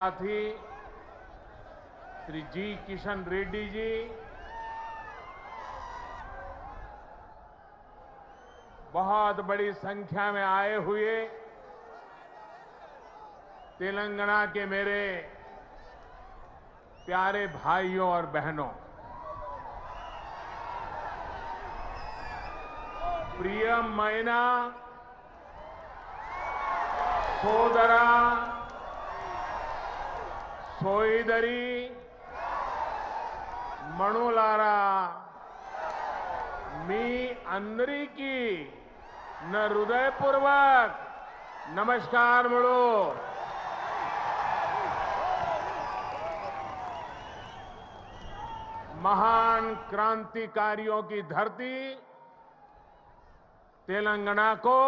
साथी श्री जी किशन रेड्डी जी, बहुत बड़ी संख्या में आए हुए तेलंगाना के मेरे प्यारे भाइयों और बहनों, प्रियमैना सोदरा सोईदरी मणुलारा मी अंदरिकी न हृदयपूर्वक नमस्कार मुड़ो। महान क्रांतिकारियों की धरती तेलंगाना को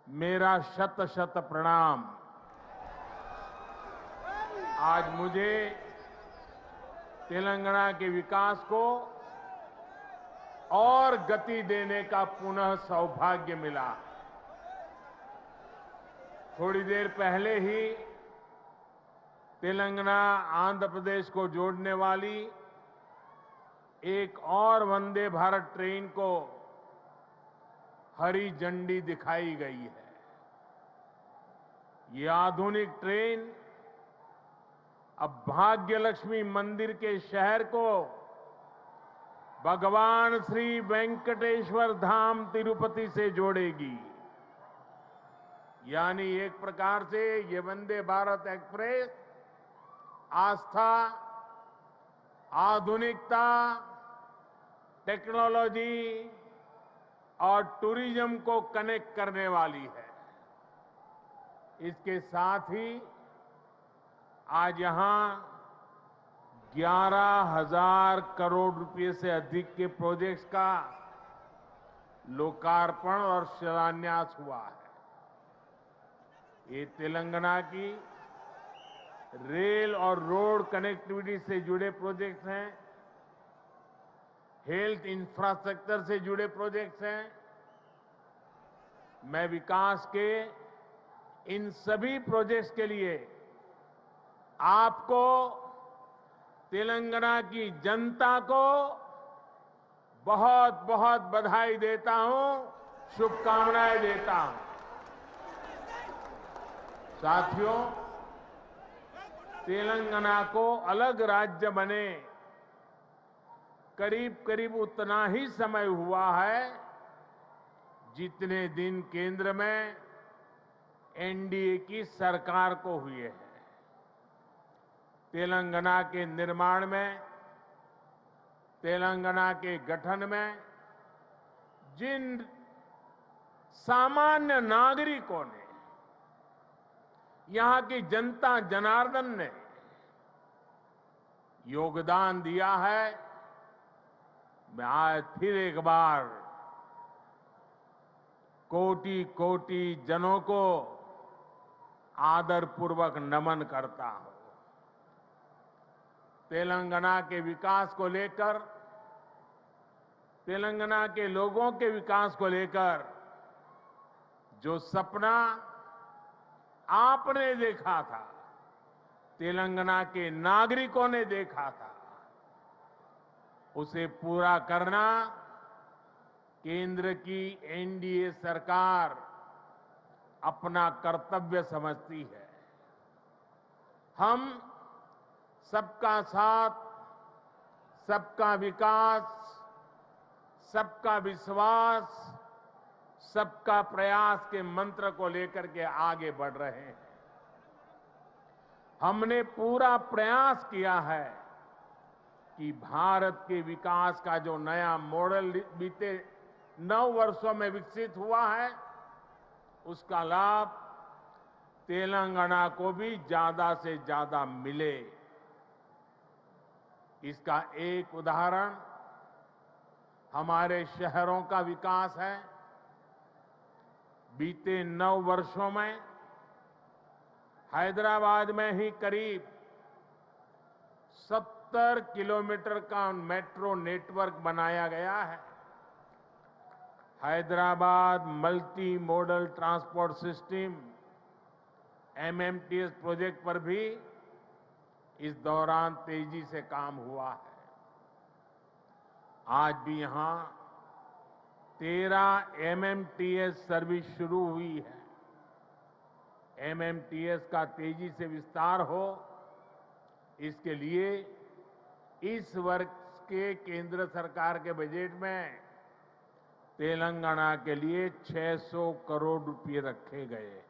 मेरा शत शत प्रणाम। आज मुझे तेलंगाना के विकास को और गति देने का पुनः सौभाग्य मिला। थोड़ी देर पहले ही तेलंगाना आंध्र प्रदेश को जोड़ने वाली एक और वंदे भारत ट्रेन को हरी झंडी दिखाई गई है। ये आधुनिक ट्रेन अब भाग्य लक्ष्मी मंदिर के शहर को भगवान श्री वेंकटेश्वर धाम तिरुपति से जोड़ेगी। यानी एक प्रकार से ये वंदे भारत एक्सप्रेस आस्था, आधुनिकता, टेक्नोलॉजी और टूरिज्म को कनेक्ट करने वाली है। इसके साथ ही आज यहां 11,000 करोड़ रुपए से अधिक के प्रोजेक्ट्स का लोकार्पण और शिलान्यास हुआ है। ये तेलंगाना की रेल और रोड कनेक्टिविटी से जुड़े प्रोजेक्ट्स हैं, हेल्थ इंफ्रास्ट्रक्चर से जुड़े प्रोजेक्ट्स हैं। मैं विकास के इन सभी प्रोजेक्ट्स के लिए आपको, तेलंगाना की जनता को बहुत बहुत बधाई देता हूं, शुभकामनाएं देता हूं। साथियों, तेलंगाना को अलग राज्य बने करीब करीब उतना ही समय हुआ है जितने दिन केंद्र में एनडीए की सरकार को हुए हैं। तेलंगाना के निर्माण में, तेलंगाना के गठन में जिन सामान्य नागरिकों ने, यहां की जनता जनार्दन ने योगदान दिया है, मैं आज फिर एक बार कोटि कोटि जनों को आदरपूर्वक नमन करता हूं। तेलंगाना के विकास को लेकर, तेलंगाना के लोगों के विकास को लेकर जो सपना आपने देखा था, तेलंगाना के नागरिकों ने देखा था, उसे पूरा करना केंद्र की एनडीए सरकार अपना कर्तव्य समझती है। हम सबका साथ, सबका विकास, सबका विश्वास, सबका प्रयास के मंत्र को लेकर के आगे बढ़ रहे हैं। हमने पूरा प्रयास किया है कि भारत के विकास का जो नया मॉडल बीते 9 वर्षों में विकसित हुआ है, उसका लाभ तेलंगाना को भी ज्यादा से ज्यादा मिले। इसका एक उदाहरण हमारे शहरों का विकास है। बीते 9 वर्षों में हैदराबाद में ही करीब 70 किलोमीटर का मेट्रो नेटवर्क बनाया गया है। Hyderabad multi modal transport system MMTS project पर भी इस दौरान तेजी से काम हुआ है। आज भी यहां 13 एमएमटीएस सर्विस शुरू हुई है। एमएमटीएस का तेजी से विस्तार हो, इसके लिए इस वर्ष के केंद्र सरकार के बजट में तेलंगाना के लिए 600 करोड़ रुपए रखे गए हैं।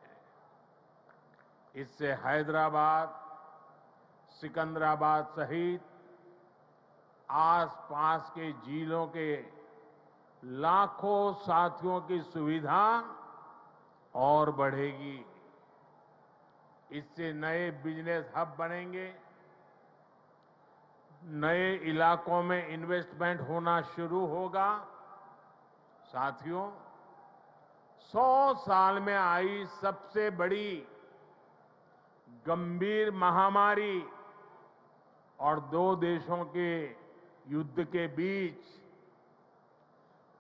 इससे हैदराबाद, सिकंदराबाद सहित आसपास के जिलों के लाखों साथियों की सुविधा और बढ़ेगी। इससे नए बिजनेस हब बनेंगे, नए इलाकों में इन्वेस्टमेंट होना शुरू होगा। साथियों, 100 साल में आई सबसे बड़ी गंभीर महामारी और 2 देशों के युद्ध के बीच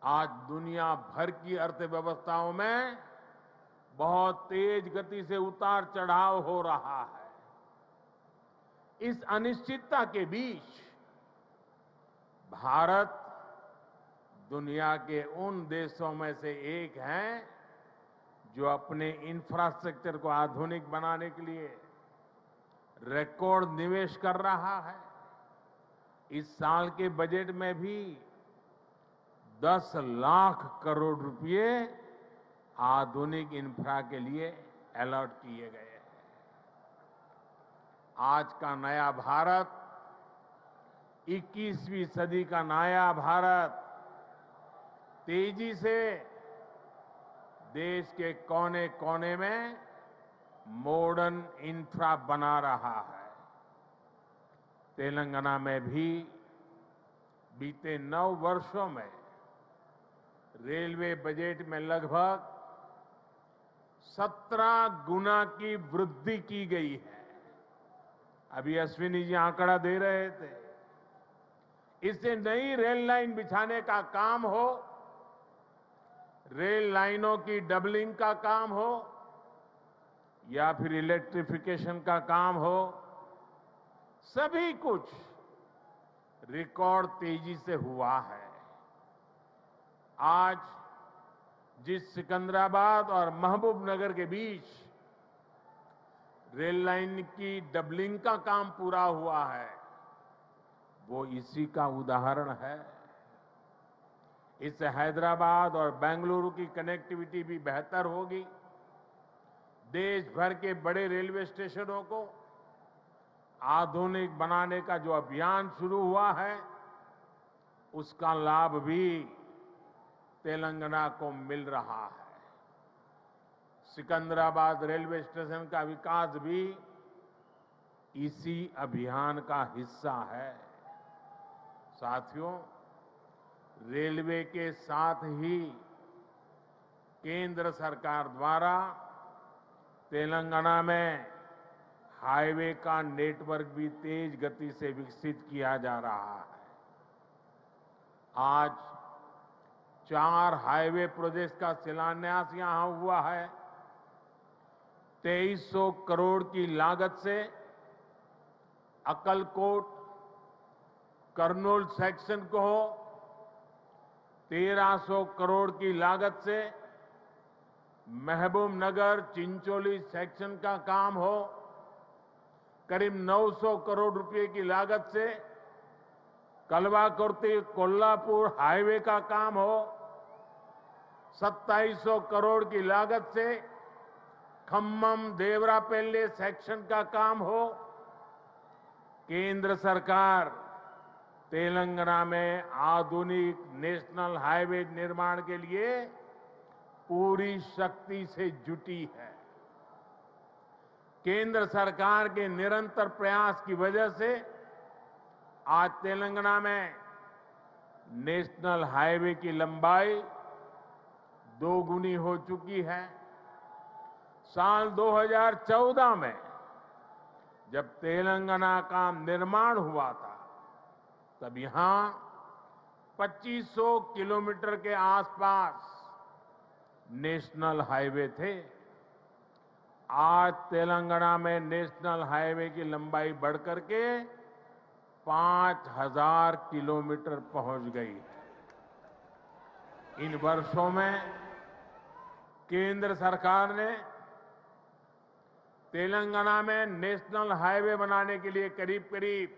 आज दुनिया भर की अर्थव्यवस्थाओं में बहुत तेज गति से उतार चढ़ाव हो रहा है। इस अनिश्चितता के बीच भारत दुनिया के उन देशों में से एक है जो अपने इंफ्रास्ट्रक्चर को आधुनिक बनाने के लिए रिकॉर्ड निवेश कर रहा है। इस साल के बजट में भी 10 लाख करोड़ रुपए आधुनिक इंफ्रा के लिए अलॉट किए गए हैं। आज का नया भारत, 21वीं सदी का नया भारत तेजी से देश के कोने कोने में मॉडर्न इंफ्रा बना रहा है। तेलंगाना में भी बीते 9 वर्षों में रेलवे बजट में लगभग 17 गुना की वृद्धि की गई है। अभी अश्विनी जी आंकड़ा दे रहे थे। इससे नई रेल लाइन बिछाने का काम हो, रेल लाइनों की डबलिंग का काम हो या फिर इलेक्ट्रिफिकेशन का काम हो, सभी कुछ रिकॉर्ड तेजी से हुआ है। आज जिस सिकंदराबाद और महबूबनगर के बीच रेल लाइन की डबलिंग का काम पूरा हुआ है, वो इसी का उदाहरण है। इससे हैदराबाद और बेंगलुरु की कनेक्टिविटी भी बेहतर होगी। देश भर के बड़े रेलवे स्टेशनों को आधुनिक बनाने का जो अभियान शुरू हुआ है, उसका लाभ भी तेलंगाना को मिल रहा है। सिकंदराबाद रेलवे स्टेशन का विकास भी इसी अभियान का हिस्सा है। साथियों, रेलवे के साथ ही केंद्र सरकार द्वारा तेलंगाना में हाईवे का नेटवर्क भी तेज गति से विकसित किया जा रहा है। आज 4 हाईवे प्रोजेक्ट का शिलान्यास यहां हुआ है। 2300 करोड़ की लागत से अक्कलकोट कर्नूल सेक्शन को हो, 1300 करोड़ की लागत से महबूबनगर चिंचोली सेक्शन का काम हो, करीब 900 करोड़ रुपए की लागत से कलवाकुर्ती कोल्हापुर हाईवे का काम हो, 2700 करोड़ की लागत से खम्मम देवरापल्ली सेक्शन का काम हो। केंद्र सरकार तेलंगाना में आधुनिक नेशनल हाईवे निर्माण के लिए पूरी शक्ति से जुटी है। केंद्र सरकार के निरंतर प्रयास की वजह से आज तेलंगाना में नेशनल हाईवे की लंबाई 2 गुनी हो चुकी है। साल 2014 में जब तेलंगाना का निर्माण हुआ था, तब यहां 2500 किलोमीटर के आसपास नेशनल हाईवे थे। आज तेलंगाना में नेशनल हाईवे की लंबाई बढ़कर के 5,000 किलोमीटर पहुंच गई है। इन वर्षों में केंद्र सरकार ने तेलंगाना में नेशनल हाईवे बनाने के लिए करीब करीब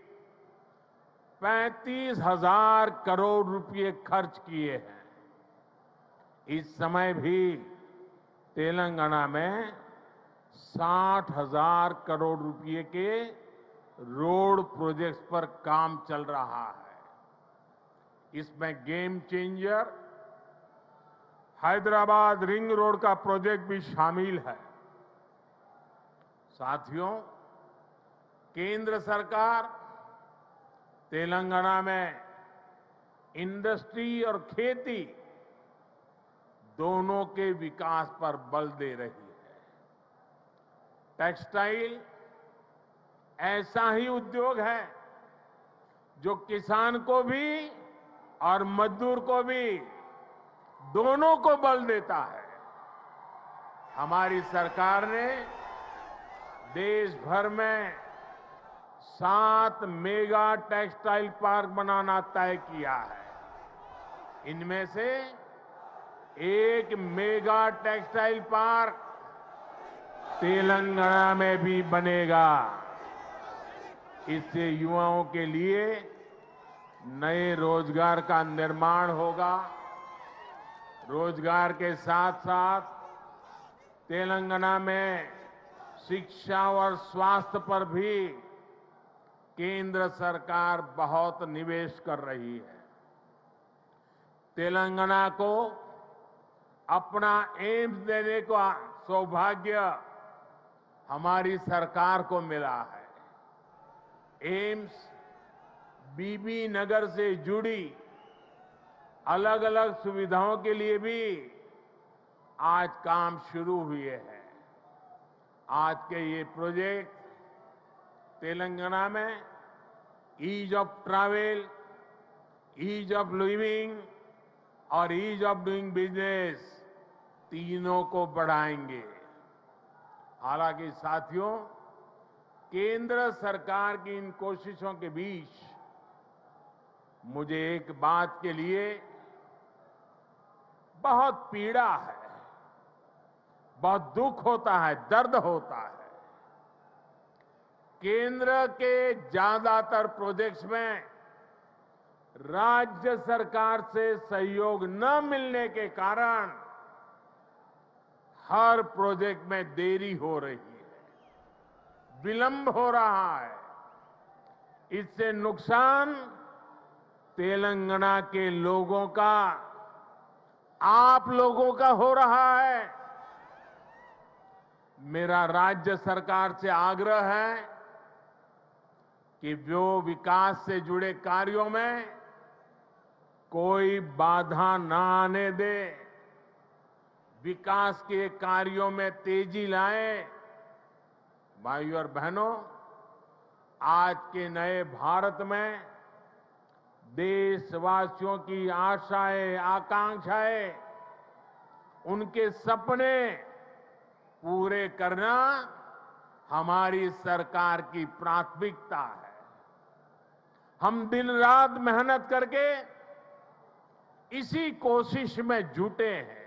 35,000 करोड़ रुपए खर्च किए हैं। इस समय भी तेलंगाना में 60,000 करोड़ रुपए के रोड प्रोजेक्ट्स पर काम चल रहा है। इसमें game changer Hyderabad ring road का प्रोजेक्ट भी शामिल है। साथियों, केंद्र सरकार तेलंगाना में इंडस्ट्री और खेती दोनों के विकास पर बल दे रही है। टेक्सटाइल ऐसा ही उद्योग है जो किसान को भी और मजदूर को भी दोनों को बल देता है। हमारी सरकार ने देश भर में 7 मेगा टेक्सटाइल पार्क बनाना तय किया है। इनमें से एक मेगा टेक्सटाइल पार्क तेलंगाना में भी बनेगा। इससे युवाओं के लिए नए रोजगार का निर्माण होगा। रोजगार के साथ साथ तेलंगाना में शिक्षा और स्वास्थ्य पर भी केंद्र सरकार बहुत निवेश कर रही है। तेलंगाना को अपना एम्स देने का सौभाग्य हमारी सरकार को मिला है। एम्स बीबी नगर से जुड़ी अलग अलग सुविधाओं के लिए भी आज काम शुरू हुए हैं। आज के ये प्रोजेक्ट तेलंगाना में ease of travel, ease of living और ईज ऑफ डूइंग बिजनेस तीनों को बढ़ाएंगे। हालांकि साथियों, केंद्र सरकार की इन कोशिशों के बीच मुझे एक बात के लिए बहुत पीड़ा है, बहुत दुख होता है, दर्द होता है। केंद्र के ज्यादातर प्रोजेक्ट्स में राज्य सरकार से सहयोग न मिलने के कारण हर प्रोजेक्ट में देरी हो रही है, विलंब हो रहा है। इससे नुकसान तेलंगाना के लोगों का, आप लोगों का हो रहा है। मेरा राज्य सरकार से आग्रह है कि वो विकास से जुड़े कार्यों में कोई बाधा न आने दे, विकास के कार्यों में तेजी लाए। भाइयों और बहनों, आज के नए भारत में देशवासियों की आशाएं, आकांक्षाएं, उनके सपने पूरे करना हमारी सरकार की प्राथमिकता है। हम दिन रात मेहनत करके इसी कोशिश में जुटे हैं,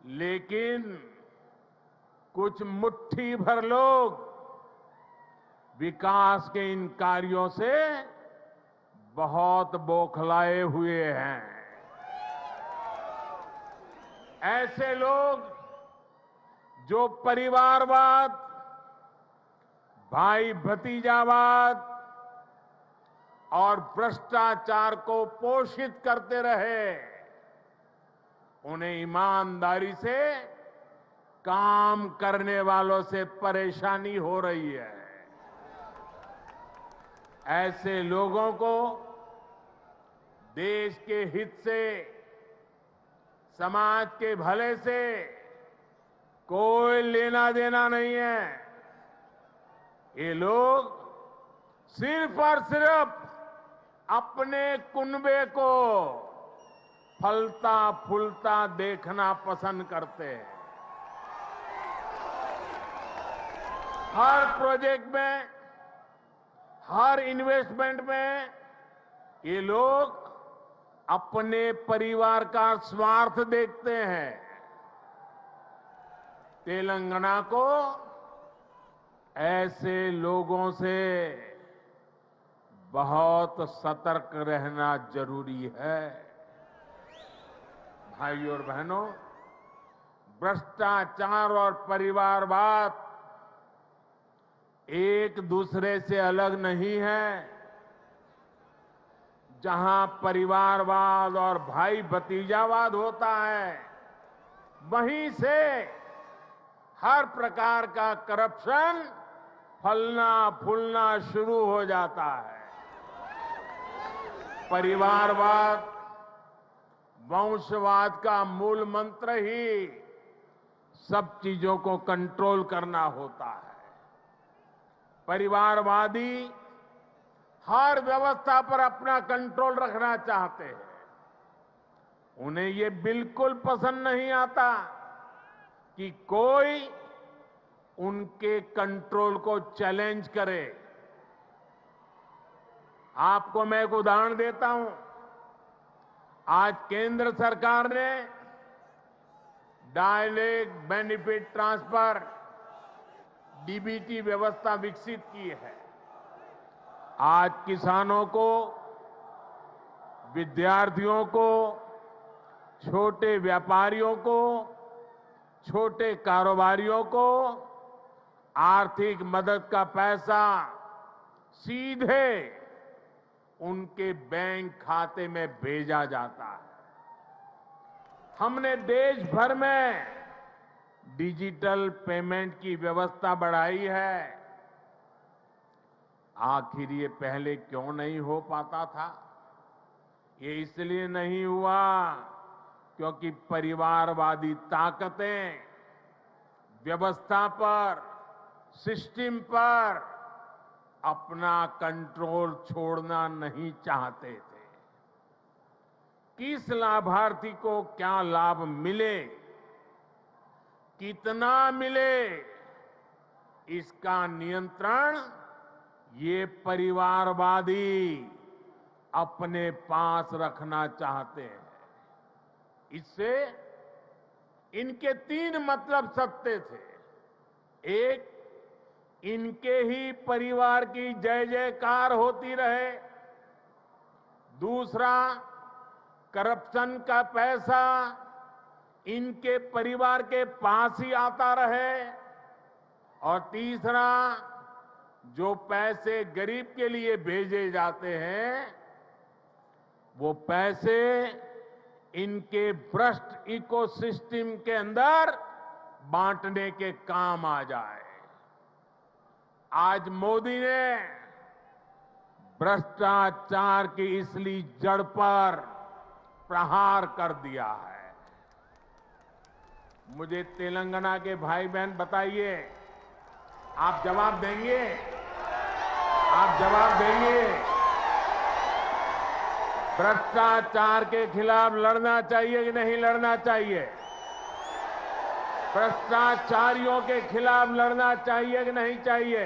लेकिन कुछ मुट्ठी भर लोग विकास के इन कार्यों से बहुत बौखलाए हुए हैं। ऐसे लोग जो परिवारवाद, भाई भतीजावाद और भ्रष्टाचार को पोषित करते रहे, उन्हें ईमानदारी से काम करने वालों से परेशानी हो रही है। ऐसे लोगों को देश के हित से, समाज के भले से कोई लेना देना नहीं है। ये लोग सिर्फ और सिर्फ अपने कुनबे को फलता फूलता देखना पसंद करते हैं। हर प्रोजेक्ट में, हर इन्वेस्टमेंट में ये लोग अपने परिवार का स्वार्थ देखते हैं। तेलंगाना को ऐसे लोगों से बहुत सतर्क रहना जरूरी है। भाइयों और बहनों, भ्रष्टाचार और परिवारवाद एक दूसरे से अलग नहीं है। जहां परिवारवाद और भाई भतीजावाद होता है, वहीं से हर प्रकार का करप्शन फलना फूलना शुरू हो जाता है। परिवारवाद, वंशवाद का मूल मंत्र ही सब चीजों को कंट्रोल करना होता है। परिवारवादी हर व्यवस्था पर अपना कंट्रोल रखना चाहते हैं। उन्हें ये बिल्कुल पसंद नहीं आता कि कोई उनके कंट्रोल को चैलेंज करे। आपको मैं एक उदाहरण देता हूं। आज केंद्र सरकार ने डायरेक्ट बेनिफिट ट्रांसफर डीबीटी व्यवस्था विकसित की है। आज किसानों को, विद्यार्थियों को, छोटे व्यापारियों को, छोटे कारोबारियों को आर्थिक मदद का पैसा सीधे उनके बैंक खाते में भेजा जाता है। हमने देश भर में डिजिटल पेमेंट की व्यवस्था बढ़ाई है। आखिर ये पहले क्यों नहीं हो पाता था? ये इसलिए नहीं हुआ क्योंकि परिवारवादी ताकतें व्यवस्था पर, सिस्टम पर अपना कंट्रोल छोड़ना नहीं चाहते थे। किस लाभार्थी को क्या लाभ मिले, कितना मिले, इसका नियंत्रण ये परिवारवादी अपने पास रखना चाहते हैं। इससे इनके 3 मतलब सत्य थे। एक, इनके ही परिवार की जय जयकार होती रहे। दूसरा, करप्शन का पैसा इनके परिवार के पास ही आता रहे। और तीसरा, जो पैसे गरीब के लिए भेजे जाते हैं, वो पैसे इनके भ्रष्ट इकोसिस्टम के अंदर बांटने के काम आ जाए। आज मोदी ने भ्रष्टाचार की इसलिए जड़ पर प्रहार कर दिया है। मुझे तेलंगाना के भाई बहन बताइए, आप जवाब देंगे? आप जवाब देंगे? भ्रष्टाचार के खिलाफ लड़ना चाहिए कि नहीं लड़ना चाहिए? भ्रष्टाचारियों के खिलाफ लड़ना चाहिए कि नहीं चाहिए?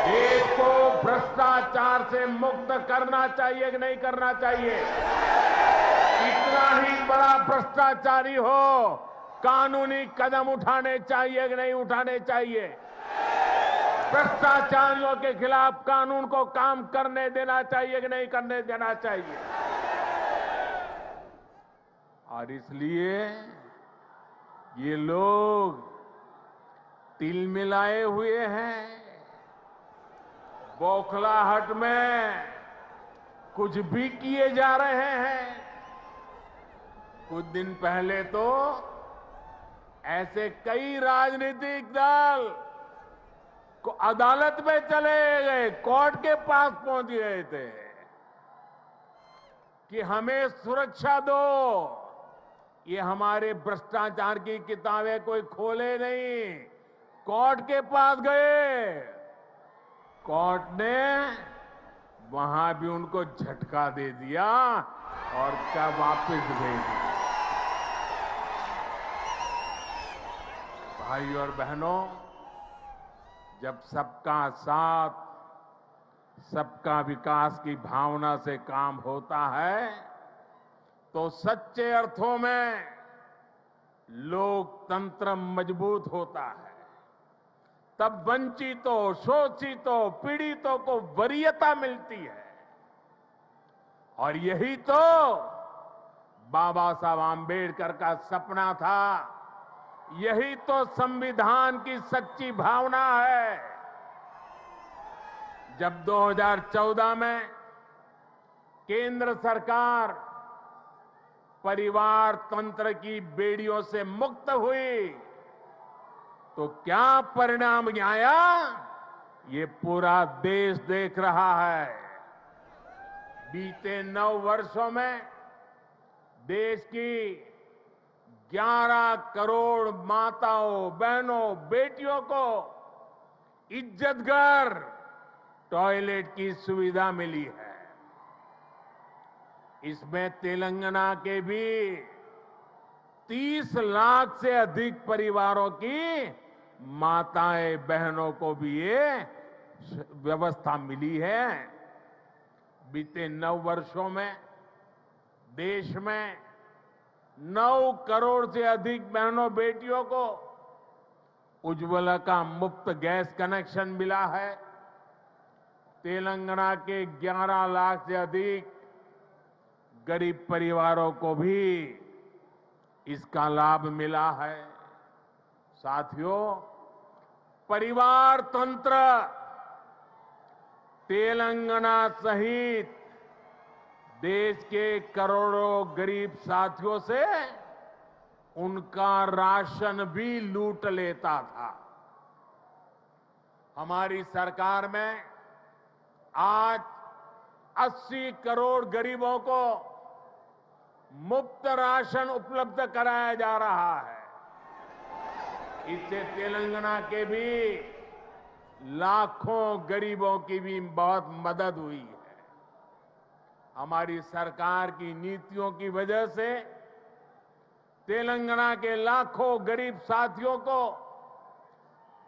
देश को भ्रष्टाचार से मुक्त करना चाहिए कि नहीं करना चाहिए? कितना ही बड़ा भ्रष्टाचारी हो, कानूनी कदम उठाने चाहिए कि नहीं उठाने चाहिए? भ्रष्टाचारियों के खिलाफ कानून को काम करने देना चाहिए कि नहीं करने देना चाहिए? और इसलिए ये लोग तिलमिलाए हुए हैं। बौखलाहट में कुछ भी किए जा रहे हैं। कुछ दिन पहले तो ऐसे कई राजनीतिक दल को अदालत में चले गए, कोर्ट के पास पहुंच गए थे कि हमें सुरक्षा दो, ये हमारे भ्रष्टाचार की किताबें कोई खोले नहीं। कोर्ट के पास गए, कोर्ट ने वहां भी उनको झटका दे दिया और क्या वापस भेज दिया। भाई और बहनों, जब सबका साथ, सबका विकास की भावना से काम होता है तो सच्चे अर्थों में लोकतंत्र मजबूत होता है। तब वंचितों, शोषितों, पीड़ितों को वरीयता मिलती है। और यही तो बाबा साहब आम्बेडकर का सपना था। यही तो संविधान की सच्ची भावना है। जब 2014 में केंद्र सरकार परिवार तंत्र की बेड़ियों से मुक्त हुई तो क्या परिणाम आया, ये पूरा देश देख रहा है। बीते 9 वर्षों में देश की 11 करोड़ माताओं, बहनों, बेटियों को इज्जतघर टॉयलेट की सुविधा मिली है। इसमें तेलंगाना के भी 30 लाख से अधिक परिवारों की माताएं, बहनों को भी ये व्यवस्था मिली है। बीते 9 वर्षों में देश में 9 करोड़ से अधिक बहनों, बेटियों को उज्ज्वला का मुफ्त गैस कनेक्शन मिला है। तेलंगाना के 11 लाख से अधिक गरीब परिवारों को भी इसका लाभ मिला है। साथियों, परिवार तंत्र तेलंगाना सहित देश के करोड़ों गरीब साथियों से उनका राशन भी लूट लेता था। हमारी सरकार में आज 80 करोड़ गरीबों को मुफ्त राशन उपलब्ध कराया जा रहा है। इससे तेलंगाना के भी लाखों गरीबों की भी बहुत मदद हुई है। हमारी सरकार की नीतियों की वजह से तेलंगाना के लाखों गरीब साथियों को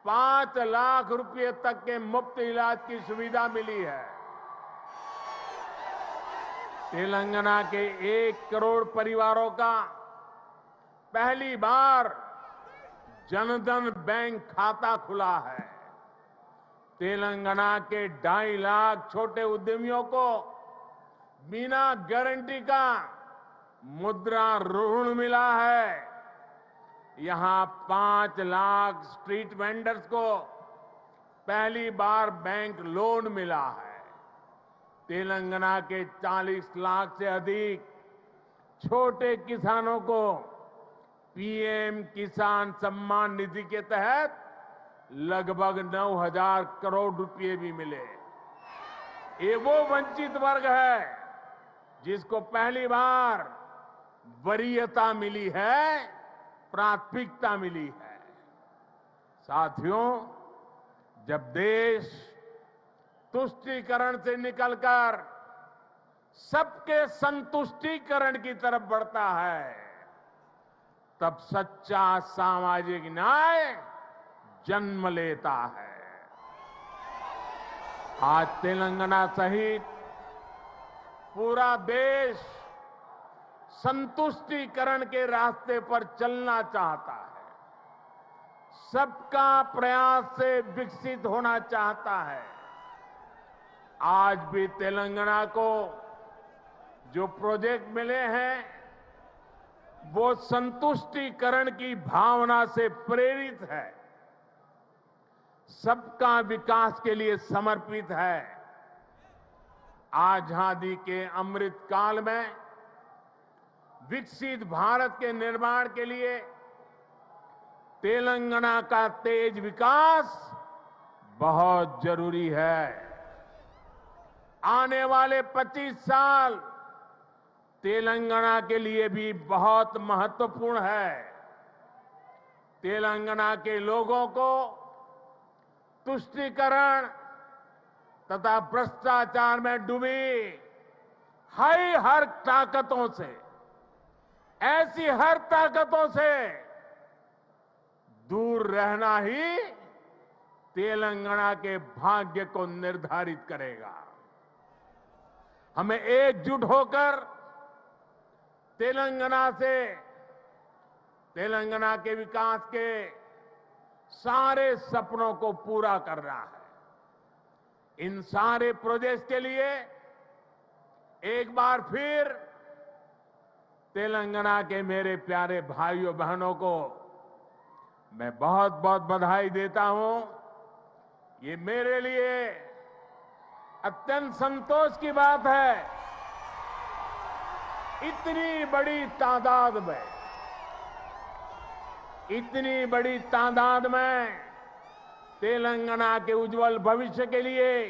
5 लाख रुपए तक के मुफ्त इलाज की सुविधा मिली है। तेलंगाना के 1 करोड़ परिवारों का पहली बार जनधन बैंक खाता खुला है। तेलंगाना के 2.5 लाख छोटे उद्यमियों को बिना गारंटी का मुद्रा ऋण मिला है। यहां 5 लाख स्ट्रीट वेंडर्स को पहली बार बैंक लोन मिला है। तेलंगाना के 40 लाख से अधिक छोटे किसानों को पीएम किसान सम्मान निधि के तहत लगभग 9,000 करोड़ रुपए भी मिले। ये वो वंचित वर्ग है जिसको पहली बार वरीयता मिली है, प्राथमिकता मिली है। साथियों, जब देश तुष्टीकरण से निकलकर सबके संतुष्टीकरण की तरफ बढ़ता है, तब सच्चा सामाजिक न्याय जन्म लेता है। आज तेलंगाना सहित पूरा देश संतुष्टीकरण के रास्ते पर चलना चाहता है। सबका प्रयास से विकसित होना चाहता है। आज भी तेलंगाना को जो प्रोजेक्ट मिले हैं वो संतुष्टीकरण की भावना से प्रेरित है, सबका विकास के लिए समर्पित है। आजादी के अमृत काल में विकसित भारत के निर्माण के लिए तेलंगाना का तेज विकास बहुत जरूरी है। आने वाले 25 साल तेलंगाना के लिए भी बहुत महत्वपूर्ण है। तेलंगाना के लोगों को तुष्टीकरण तथा भ्रष्टाचार में डूबी हर ताकतों से, ऐसी हर ताकतों से दूर रहना ही तेलंगाना के भाग्य को निर्धारित करेगा। हमें एकजुट होकर तेलंगाना के विकास के सारे सपनों को पूरा करना है। इन सारे प्रोजेक्ट्स के लिए एक बार फिर तेलंगाना के मेरे प्यारे भाइयों बहनों को मैं बहुत बहुत बधाई देता हूं। ये मेरे लिए अत्यंत संतोष की बात है, इतनी बड़ी तादाद में तेलंगाना के उज्जवल भविष्य के लिए,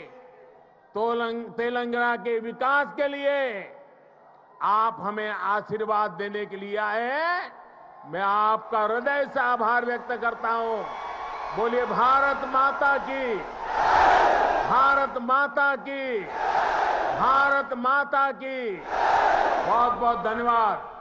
तेलंगाना के विकास के लिए आप हमें आशीर्वाद देने के लिए आए हैं। मैं आपका हृदय से आभार व्यक्त करता हूं। बोलिए भारत माता की, भारत माता की, भारत माता की। बहुत बहुत धन्यवाद।